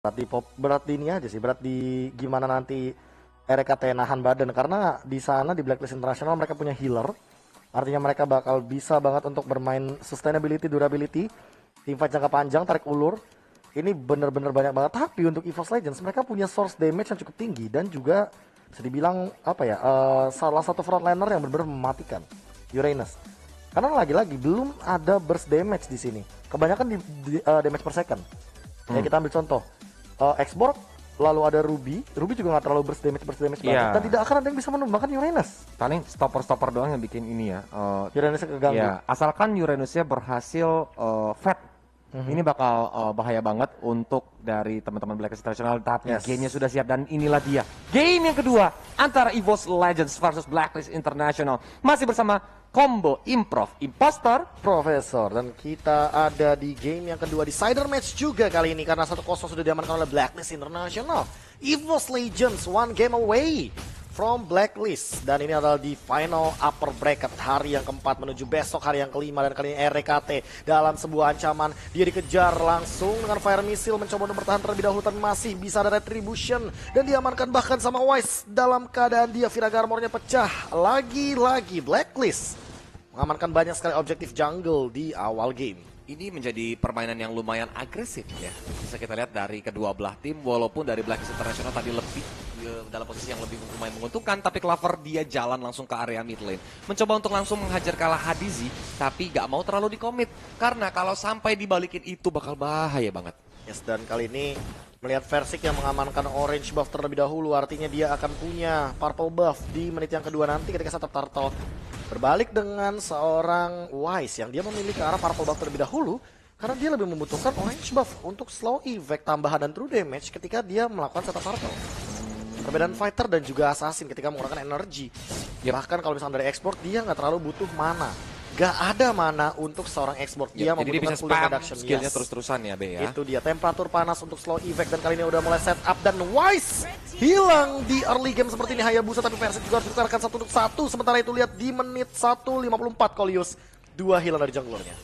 Berat di ini aja sih, berat di gimana nanti RKT nahan badan, karena di sana di Blacklist International mereka punya healer, artinya mereka bakal bisa banget untuk bermain sustainability, durability, teamfight jangka panjang, tarik ulur. Ini bener-bener banyak banget. Tapi untuk EVOS Legends mereka punya source damage yang cukup tinggi dan juga bisa dibilang salah satu frontliner yang benar-benar mematikan, Uranus. Karena lagi-lagi belum ada burst damage di sini. Kebanyakan di damage per second. Kayak kita ambil contoh, Export, lalu ada Ruby juga nggak terlalu burst damage banget, dan tidak akan ada yang bisa menumbangkan Uranus. Paling stopper doang yang bikin ini ya. Uranusnya keganggu. Ya, asalkan Uranusnya berhasil fat. Ini bakal bahaya banget untuk dari teman-teman Blacklist International, tapi gamenya sudah siap dan inilah dia. Game yang kedua antara EVOS Legends versus Blacklist International. Masih bersama Combo Improv Imposter Profesor, dan kita ada di game yang kedua, decider match juga kali ini karena 1-0 sudah diamankan oleh Blacklist International. EVOS Legends one game away from Blacklist, dan ini adalah di final upper bracket hari yang keempat menuju besok hari yang kelima, dan kali ini RKT dalam sebuah ancaman. Dia dikejar langsung dengan fire missile, mencoba untuk bertahan terlebih dahulu tapi masih bisa ada retribution dan diamankan bahkan sama Wise dalam keadaan dia Viraga armornya pecah. Lagi-lagi Blacklist mengamankan banyak sekali objektif jungle di awal game. Ini menjadi permainan yang lumayan agresif ya. Bisa kita lihat dari kedua belah tim, walaupun dari Blacklist International tadi lebih dalam posisi yang lebih lumayan menguntungkan, tapi Clover dia jalan langsung ke area mid lane. Mencoba untuk langsung menghajar kalah Hadizi, tapi gak mau terlalu dikomit. Karena kalau sampai dibalikin itu bakal bahaya banget. Yes, dan kali ini melihat Versik yang mengamankan orange buff terlebih dahulu, artinya dia akan punya purple buff di menit yang kedua nanti ketika setup turtle. Berbalik dengan seorang Wise yang dia memilih ke arah purple buff terlebih dahulu karena dia lebih membutuhkan orange buff untuk slow effect tambahan dan true damage ketika dia melakukan setup turtle. Perbedaan fighter dan juga assassin ketika menggunakan energi. Bahkan kalau misalnya dari export dia nggak terlalu butuh mana. Gak ada mana untuk seorang export, dia jadi dia membutuhkan bisa cooldown spam reduction. skillnya terus-terusan ya Be ya. Itu dia, temperatur panas untuk slow effect, dan kali ini udah mulai set up dan Wise hilang di early game seperti ini. Hayabusa tapi Versik juga harus ditukarkan 1 untuk 1. Sementara itu lihat di menit 1:54 Kolius 2 hilang dari junglernya.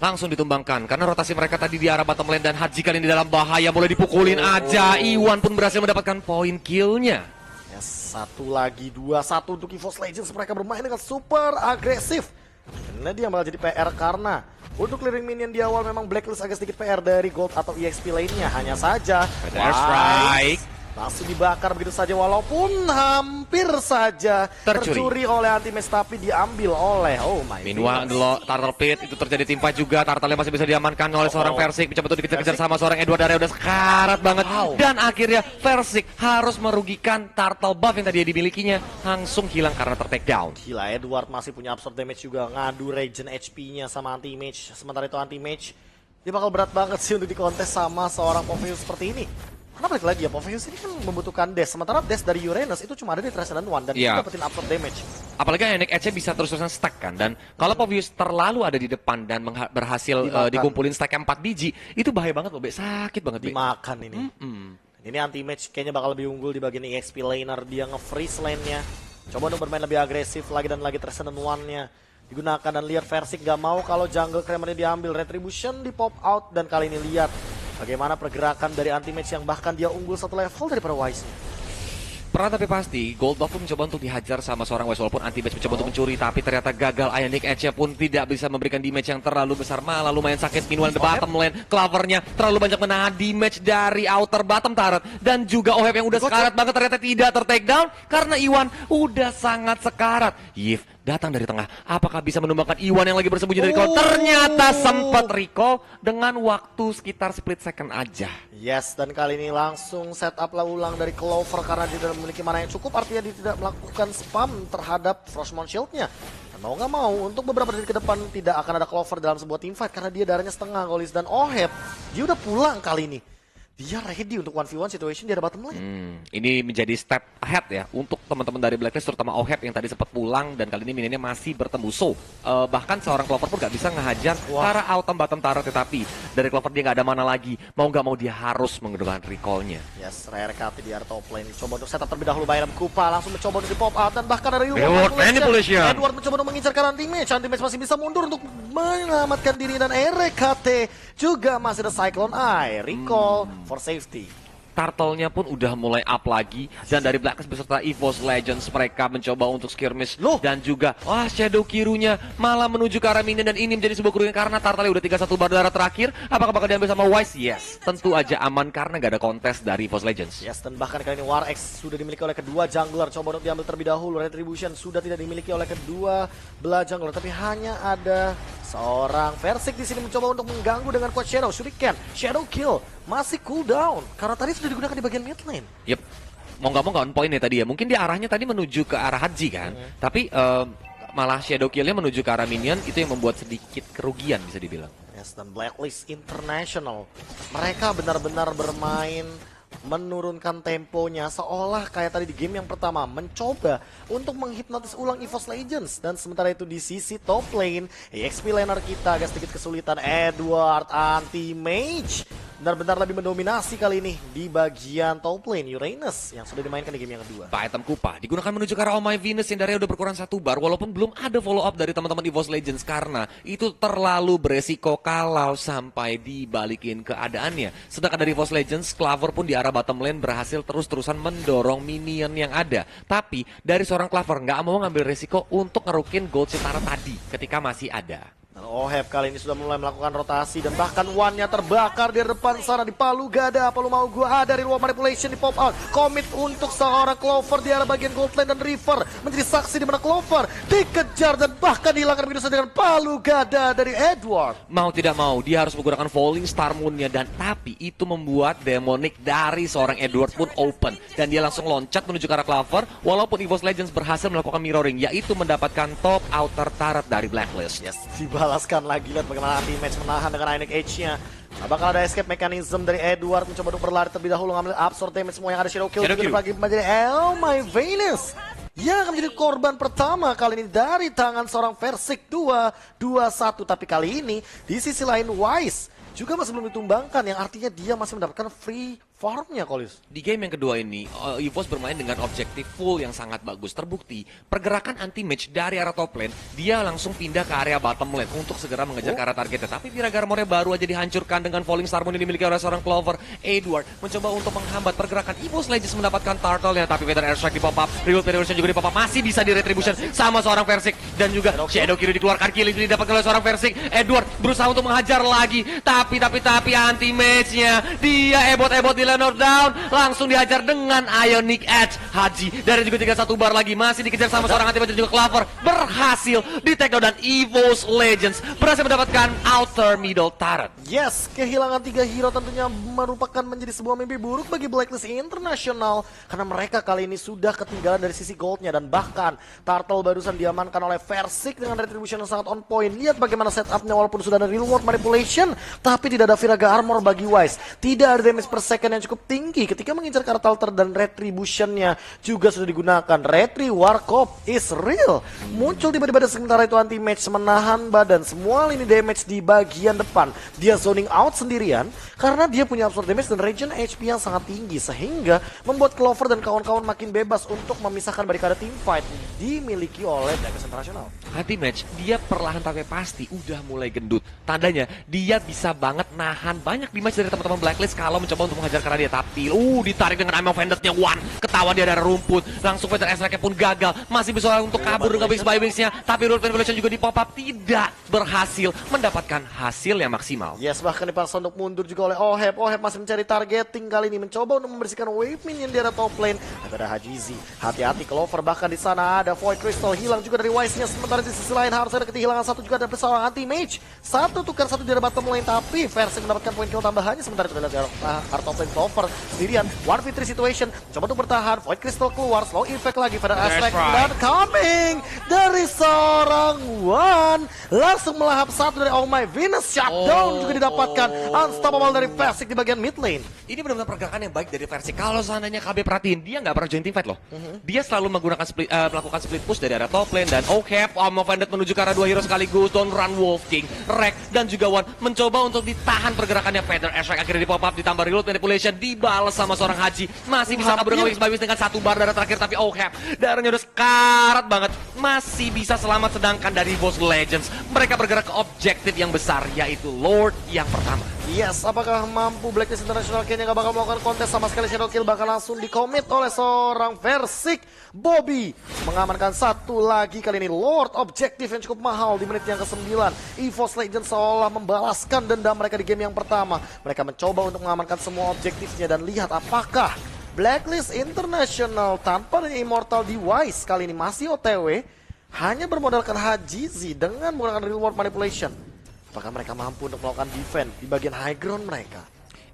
Langsung ditumbangkan karena rotasi mereka tadi di arah bottom lane, dan Haji kali ini dalam bahaya, boleh dipukulin aja. Iwan pun berhasil mendapatkan poin killnya. Yes, satu lagi 2-1 untuk EVOS Legends. Mereka bermain dengan super agresif. Karena dia malah jadi PR karena untuk clearing minion di awal memang Blacklist agak sedikit PR dari gold atau EXP lainnya. Hanya saja Strike langsung dibakar begitu saja, walaupun hampir saja tercuri oleh anti-match tapi diambil oleh Meanwhile, Turtle Pit itu terjadi teamfight juga. Turtle masih bisa diamankan oleh seorang Versik, mencoba untuk dikejar-kejar sama seorang Edward. Area udah sekarat banget, dan akhirnya Versik harus merugikan Turtle buff yang tadi dimilikinya, langsung hilang karena ter-take down. Gila, Edward masih punya absorb damage juga, ngadu regen HP-nya sama anti-mage. Sementara itu anti-mage dia bakal berat banget sih untuk dikontes sama seorang Popheus seperti ini. Karena balik lagi ya, Popheus ini kan membutuhkan dash, sementara dash dari Uranus itu cuma ada di Transcendent One dan itu dapetin absorb damage. Apalagi Yannick Edge bisa terus-terusan stack kan, dan kalau Popheus terlalu ada di depan dan berhasil dikumpulin stack 4 biji, itu bahaya banget loh, Be. Sakit banget, Be. Dimakan ini. Ini anti-match kayaknya bakal lebih unggul di bagian EXP laner, dia nge-freeze lane-nya. Coba untuk bermain lebih agresif lagi dan lagi Transcendent One-nya digunakan, dan lihat Versik gak mau kalau jungle Kramernya diambil. Retribution di pop out, dan kali ini lihat bagaimana pergerakan dari anti-match yang bahkan dia unggul 1 level daripada Wise-nya. Pernah tapi pasti, Gold Buff pun mencoba untuk dihajar sama seorang Wise, walaupun anti-match mencoba untuk mencuri, tapi ternyata gagal. Yannick Edge pun tidak bisa memberikan damage yang terlalu besar, malah lumayan sakit. Meanwhile di bottom lane, Clovernya terlalu banyak menahan damage dari outer bottom turret, dan juga Oheb yang udah sekarat banget ternyata tidak ter-take down karena Iwan udah sangat sekarat. Yif datang dari tengah, apakah bisa menumbangkan Iwan yang lagi bersembunyi dari recall? Ternyata sempat recall dengan waktu sekitar split second aja. Yes, dan kali ini langsung setup lah ulang dari Clover karena dia tidak memiliki mana yang cukup, artinya dia tidak melakukan spam terhadap Frostmourne Shield-nya. Dan mau nggak mau, untuk beberapa detik ke depan tidak akan ada Clover dalam sebuah teamfight karena dia darahnya setengah, Golis. Dan Oheb, dia udah pulang kali ini. Dia ready untuk 1v1 situation di bottom lane. Ini menjadi step ahead ya untuk teman-teman dari Blacklist, terutama Oheb yang tadi sempat pulang dan kali ini minionnya masih bertemu. So, bahkan seorang Clover pun gak bisa ngehajar karena autumn bottom turret, tetapi dari Clover dia gak ada mana lagi. Mau gak mau dia harus menggunakan recall-nya. Yes, RKT di area top lane. Coba untuk setup terlebih dahulu, Bayram Kupa langsung mencoba untuk di pop out, dan bahkan ada Edward mencoba untuk mengincarkan anti-match. Anti-match masih bisa mundur untuk menyelamatkan diri, dan RKT juga masih ada Cyclone Eye, recall for safety. Turtle-nya pun udah mulai up lagi. Dan dari Blacklist beserta EVOS Legends mereka mencoba untuk skirmish. Dan juga, Shadow Kirunya malah menuju ke arah minion. Dan ini menjadi sebuah kerugian karena Turtle udah 3-1 bar darah terakhir. Apakah bakal diambil sama Wise? Yes, tentu aja aman karena gak ada kontes dari EVOS Legends. Yes, dan bahkan kali ini War X sudah dimiliki oleh kedua jungler. Coba untuk diambil terlebih dahulu. Retribution sudah tidak dimiliki oleh kedua belah jungler, tapi hanya ada seorang Versik di sini mencoba untuk mengganggu dengan Quad Shadow. Shuriken, Shadow Kill masih cooldown karena tadi sudah digunakan di bagian mid lane. Yep, mau nggak mau nggak on point ya tadi ya. Mungkin dia arahnya tadi menuju ke arah Haji kan, tapi malah Shadow Kill-nya menuju ke arah minion, itu yang membuat sedikit kerugian bisa dibilang. Yes, dan Blacklist International mereka benar-benar bermain menurunkan temponya seolah kayak tadi di game yang pertama mencoba untuk menghipnotis ulang EVOS Legends. Dan sementara itu di sisi top lane EXP laner kita agak sedikit kesulitan. Edward anti-mage benar-benar lebih mendominasi kali ini di bagian top lane. Uranus yang sudah dimainkan di game yang kedua. Pak item Kupa digunakan menuju ke arah Oh My Venus yang dari udah berkurang 1 bar, walaupun belum ada follow up dari teman-teman EVOS Legends karena itu terlalu beresiko kalau sampai dibalikin keadaannya. Sedangkan dari EVOS Legends, Clover pun di arah bottom lane berhasil terus-terusan mendorong minion yang ada. Tapi dari seorang Clover nggak mau ngambil resiko untuk ngerukin gold Citara tadi ketika masih ada. Dan Oheb kali ini sudah mulai melakukan rotasi dan bahkan one-nya terbakar di depan sana di Palu Gada. Palu mau gua dari ruang manipulation di pop out. Commit untuk seorang Clover di arah bagian gold lane dan River menjadi saksi di mana Clover dikejar dan bahkan dihilangkan begitu saja dengan Palu Gada dari Edward. Mau tidak mau dia harus menggunakan Falling Star Moon-nya, dan tapi itu membuat demonic dari seorang Edward pun open dan dia langsung loncat menuju ke arah Clover walaupun EVOS Legends berhasil melakukan mirroring, yaitu mendapatkan top outer turret dari Blacklist. Yes, dibalaskan lagi. Lihat bagaimana anti-match menahan dengan Ionic Edge-nya. Bakal ada escape mechanism dari Edward mencoba untuk berlari terlebih dahulu ngambil absorb damage semua yang ada. Shadow Kill juga bagi menjadi Oh My Venus yang akan menjadi korban pertama kali ini dari tangan seorang Versik 2-1. Tapi kali ini di sisi lain Wise juga masih belum ditumbangkan, yang artinya dia masih mendapatkan free farmnya, Kolis. Di game yang kedua ini, EVOS bermain dengan objektif full yang sangat bagus. Terbukti, pergerakan anti-match dari arah top lane, dia langsung pindah ke area bottom lane untuk segera mengejar ke arah targetnya. Tapi Viraga Armor-nya baru aja dihancurkan dengan Falling Star Moon yang dimiliki oleh seorang Clover. Edward mencoba untuk menghambat pergerakan EVOS Legends mendapatkan Turtle-nya, tapi Feather Airstrike di pop-up, Revolt Revolution juga di pop-up, masih bisa di Retribution sama seorang Versik. Dan juga Shadow Kill dikeluarkan, kill itu didapatkan oleh seorang Versik. Edward berusaha untuk menghajar lagi, tapi anti-match-nya dia ebot-ebot di Leonard down, langsung dihajar dengan Ionic Edge. Haji dari juga 3-1 bar lagi, masih dikejar sama seorang anti-match dan juga Clover, berhasil di take down dan EVOS Legends berhasil mendapatkan outer middle turret. Yes, kehilangan 3 hero tentunya merupakan menjadi sebuah mimpi buruk bagi Blacklist International karena mereka kali ini sudah ketinggalan dari sisi goldnya. Dan bahkan Turtle barusan diamankan oleh Versik dengan retribution yang sangat on point. Lihat bagaimana setupnya, walaupun sudah ada real world manipulation tapi tidak ada Viraga Armor bagi Wise. Tidak ada damage per second yang cukup tinggi ketika mengincar Turtle, dan retributionnya juga sudah digunakan. Retri Warkop is real. Muncul tiba-tiba, sementara itu anti-match menahan badan semua lini damage di bagian depan. Dia zoning out sendirian karena dia punya absorb damage dan regen HP yang sangat tinggi, sehingga membuat Clover dan kawan-kawan makin bebas untuk memisahkan barikade team fight dimiliki oleh Blacklist International. Anti-match dia perlahan tapi pasti udah mulai gendut. Tandanya dia bisa banget nahan banyak damage dari teman-teman Blacklist kalau mencoba untuk menghajar karena dia. Tapi ditarik dengan Ime of Vendors-nya One, ketahuan dia dari rumput, langsung Feather Airstrike pun gagal, masih bisa untuk kabur dengan Wings by Wings-nya, tapi Revolt Revolution juga di pop up, tidak berhasil mendapatkan hasil yang maksimal. Yes, bahkan dipaksa untuk mundur juga oleh Oheb. Oheb masih mencari targeting kali ini, mencoba untuk membersihkan wave minion di arah top lane. Ada Hajizi, hati-hati Clover, bahkan di sana ada Void Crystal hilang juga dari Wise-nya. Sementara di sisi lain harus ada kehilangan satu juga, ada seorang anti-mage. Satu tukar satu di arah bottom lane, tapi Versik mendapatkan poin kill tambahannya. Sementara itu dari arah top lane Clover sendirian, 1v3 situation, coba untuk bertahan. Void Crystal keluar, slow impact lagi, Feather Airstrike dan coming dari seorang One, langsung melahap satu dari Oh My Venus. Shutdown juga didapatkan, unstoppable dari Versik di bagian mid lane. Ini benar-benar pergerakan yang baik dari Versik. Kalau seandainya KB perhatiin, dia nggak pernah join team fight loh. Dia selalu menggunakan melakukan split push dari arah top lane, dan Armor Vendor menuju ke arah 2 hero sekaligus. Don't Run Wolf King, Rek dan juga One mencoba untuk ditahan pergerakannya. Feather Airstrike akhirnya di pop up, ditambah reload manipulation, dibalas sama seorang Haji, masih bisa kabur dengan Wings by Wings dengan 1 bar darah terakhir. Tapi darahnya udah sekarat banget, masih bisa selamat. Sedangkan dari EVOS Legends mereka bergerak ke objektif yang besar, yaitu Lord yang pertama. Yes, apakah mampu Blacklist International? Kayaknya nggak bakal melakukan kontes sama sekali. Shadow Kill bakal langsung dikomit oleh seorang Versik. Bobby mengamankan satu lagi, kali ini Lord objektif yang cukup mahal di menit yang ke-9. EVOS Legends seolah membalaskan dendam mereka di game yang pertama. Mereka mencoba untuk mengamankan semua objektifnya dan lihat apakah Blacklist International tanpa Immortal Device kali ini masih OTW, hanya bermodalkan Hajizi dengan menggunakan real world manipulation. Apakah mereka mampu untuk melakukan defense di bagian high ground mereka?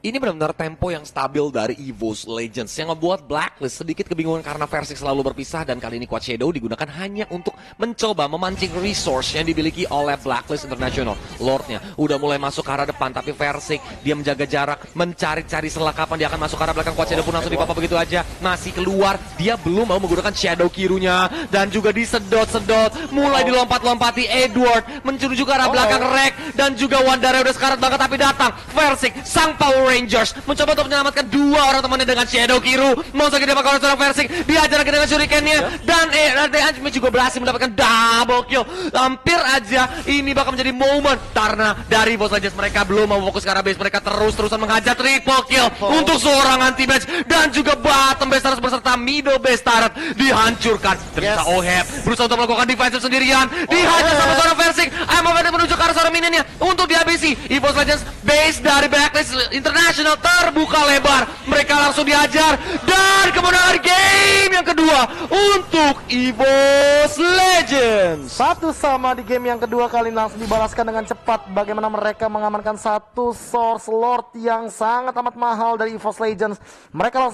Ini benar-benar tempo yang stabil dari EVOS Legends yang membuat Blacklist sedikit kebingungan karena Versik selalu berpisah, dan kali ini Quad Shadow digunakan hanya untuk mencoba memancing resource yang dimiliki oleh Blacklist International. Lordnya udah mulai masuk ke arah depan, tapi Versik dia menjaga jarak, mencari-cari celah kapan dia akan masuk ke arah belakang. Quad Shadow pun langsung dipapa begitu aja, masih keluar. Dia belum mau menggunakan Shadow Kirunya dan juga disedot-sedot, mulai dilompat-lompati Edward menuju ke arah belakang Rek, dan juga Wandara udah sekarat banget, tapi datang Versik sang Power Rangers mencoba untuk menyelamatkan dua orang temannya dengan Shadow Kiru. Mau sakit dapatkan oleh seorang Versik, dihajar lagi dengan shuriken-nya, dan Anjme juga berhasil mendapatkan double kill. Hampir aja ini bakal menjadi momen karena dari EVOS Legends mereka belum mau fokus ke arah base, mereka terus-terusan menghajar triple kill untuk seorang anti-match, dan juga bottom base turret beserta middle base turret dihancurkan. Ternyata Oheb berusaha untuk melakukan defensive sendirian, dihajar sama seorang Versik. Amavenda menuju ke arah seorang minionnya untuk dihabisi. EVOS Legends base dari Blacklist International terbuka lebar, mereka langsung dihajar, dan kemenangan game yang kedua untuk EVOS Legends. 1-1 di game yang kedua, kali ini langsung dibalaskan dengan cepat. Bagaimana mereka mengamankan satu Source Lord yang sangat amat mahal dari EVOS Legends. Mereka langsung